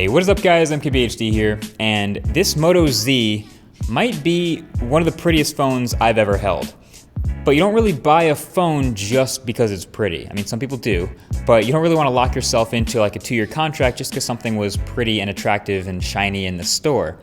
Hey, what is up guys, MKBHD here, and this Moto Z might be one of the prettiest phones I've ever held. But you don't really buy a phone just because it's pretty. I mean, some people do, but you don't really want to lock yourself into like a 2-year contract just because something was pretty and attractive and shiny in the store.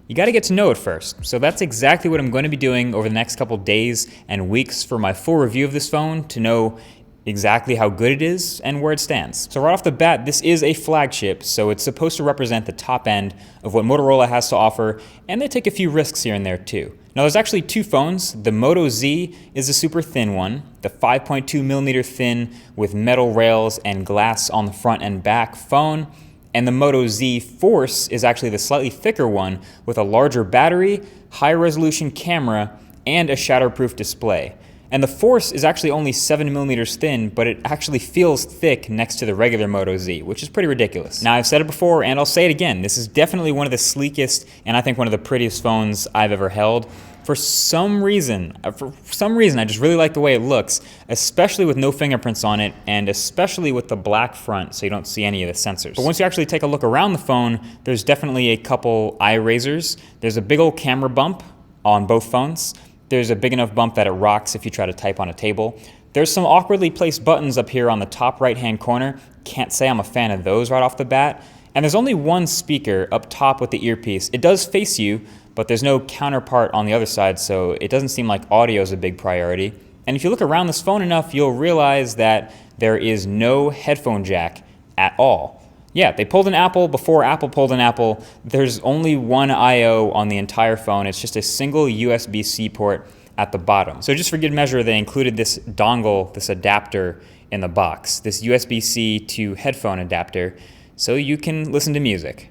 You got to get to know it first. So that's exactly what I'm going to be doing over the next couple days and weeks for my full review of this phone to know exactly how good it is and where it stands. So right off the bat, this is a flagship, so it's supposed to represent the top end of what Motorola has to offer, and they take a few risks here and there too. Now there's actually two phones. The Moto Z is a super thin one, the 5.2 millimeter thin with metal rails and glass on the front and back phone, and the Moto Z Force is actually the slightly thicker one with a larger battery, high resolution camera, and a shatterproof display. And the Force is actually only 7 millimeters thin, but it actually feels thick next to the regular Moto Z, which is pretty ridiculous. Now, I've said it before, and I'll say it again, this is definitely one of the sleekest, and I think one of the prettiest phones I've ever held. For some reason, I just really like the way it looks, especially with no fingerprints on it, and especially with the black front, so you don't see any of the sensors. But once you actually take a look around the phone, there's definitely a couple eye raisers. There's a big old camera bump on both phones. There's a big enough bump that it rocks if you try to type on a table. There's some awkwardly placed buttons up here on the top right-hand corner. Can't say I'm a fan of those right off the bat. And there's only one speaker up top with the earpiece. It does face you, but there's no counterpart on the other side, so it doesn't seem like audio is a big priority. And if you look around this phone enough, you'll realize that there is no headphone jack at all. Yeah, they pulled an Apple before Apple pulled an Apple. There's only one I/O on the entire phone. It's just a single USB-C port at the bottom. So just for good measure, they included this dongle, this adapter in the box, this USB-C to headphone adapter, so you can listen to music.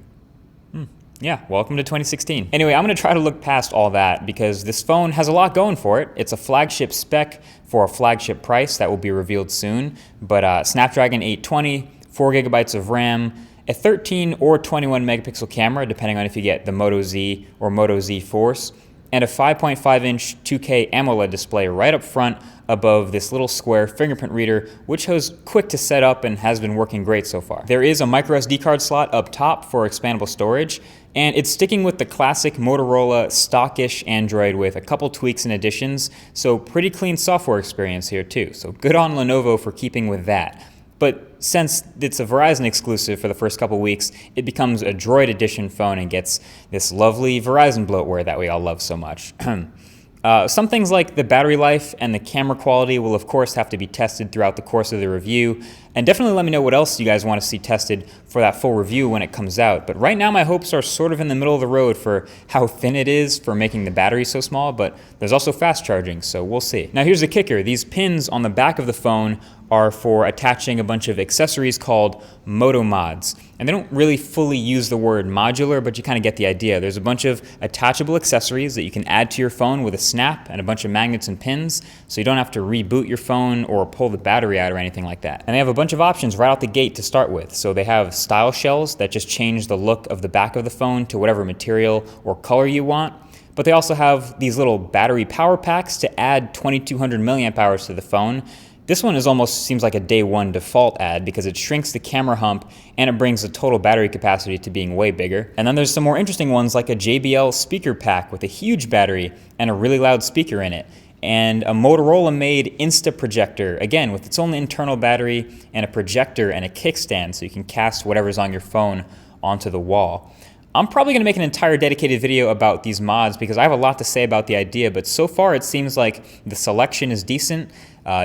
Yeah, welcome to 2016. Anyway, I'm going to try to look past all that because this phone has a lot going for it. It's a flagship spec for a flagship price that will be revealed soon, but Snapdragon 820, 4 gigabytes of RAM, a 13 or 21 megapixel camera, depending on if you get the Moto Z or Moto Z Force, and a 5.5-inch 2K AMOLED display right up front above this little square fingerprint reader, which was quick to set up and has been working great so far. There is a micro SD card slot up top for expandable storage, and it's sticking with the classic Motorola stockish Android with a couple tweaks and additions, so pretty clean software experience here too. So good on Lenovo for keeping with that. But since it's a Verizon exclusive for the first couple weeks, it becomes a DROID edition phone and gets this lovely Verizon bloatware that we all love so much. Some things like the battery life and the camera quality will of course have to be tested throughout the course of the review, and definitely let me know what else you guys want to see tested for that full review when it comes out. But right now my hopes are sort of in the middle of the road for how thin it is for making the battery so small, but there's also fast charging, so we'll see. Now here's the kicker. These pins on the back of the phone are for attaching a bunch of accessories called Moto Mods. And they don't really fully use the word modular, but you kind of get the idea. There's a bunch of attachable accessories that you can add to your phone with a snap and a bunch of magnets and pins, so you don't have to reboot your phone or pull the battery out or anything like that. And they have a bunch of options right out the gate to start with. So they have style shells that just change the look of the back of the phone to whatever material or color you want. But they also have these little battery power packs to add 2200 milliamp hours to the phone. This one almost seems like a day one default add because it shrinks the camera hump and it brings the total battery capacity to being way bigger. And then there's some more interesting ones like a JBL speaker pack with a huge battery and a really loud speaker in it. And a Motorola-made Insta projector, again with its own internal battery and a projector and a kickstand so you can cast whatever's on your phone onto the wall. I'm probably going to make an entire dedicated video about these mods because I have a lot to say about the idea, but so far it seems like the selection is decent.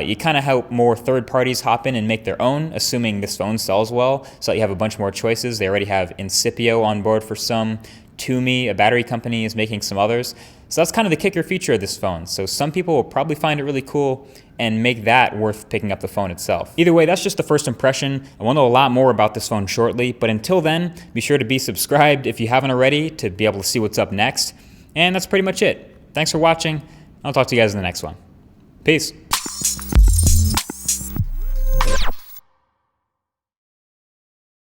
You kind of help more third parties hop in and make their own, assuming this phone sells well, so that you have a bunch more choices. They already have Incipio on board for some. Toomey, a battery company, is making some others. So that's kind of the kicker feature of this phone. So some people will probably find it really cool and make that worth picking up the phone itself. Either way, that's just the first impression. I will know a lot more about this phone shortly, but until then, be sure to be subscribed if you haven't already to be able to see what's up next. And that's pretty much it. Thanks for watching. I'll talk to you guys in the next one. Peace.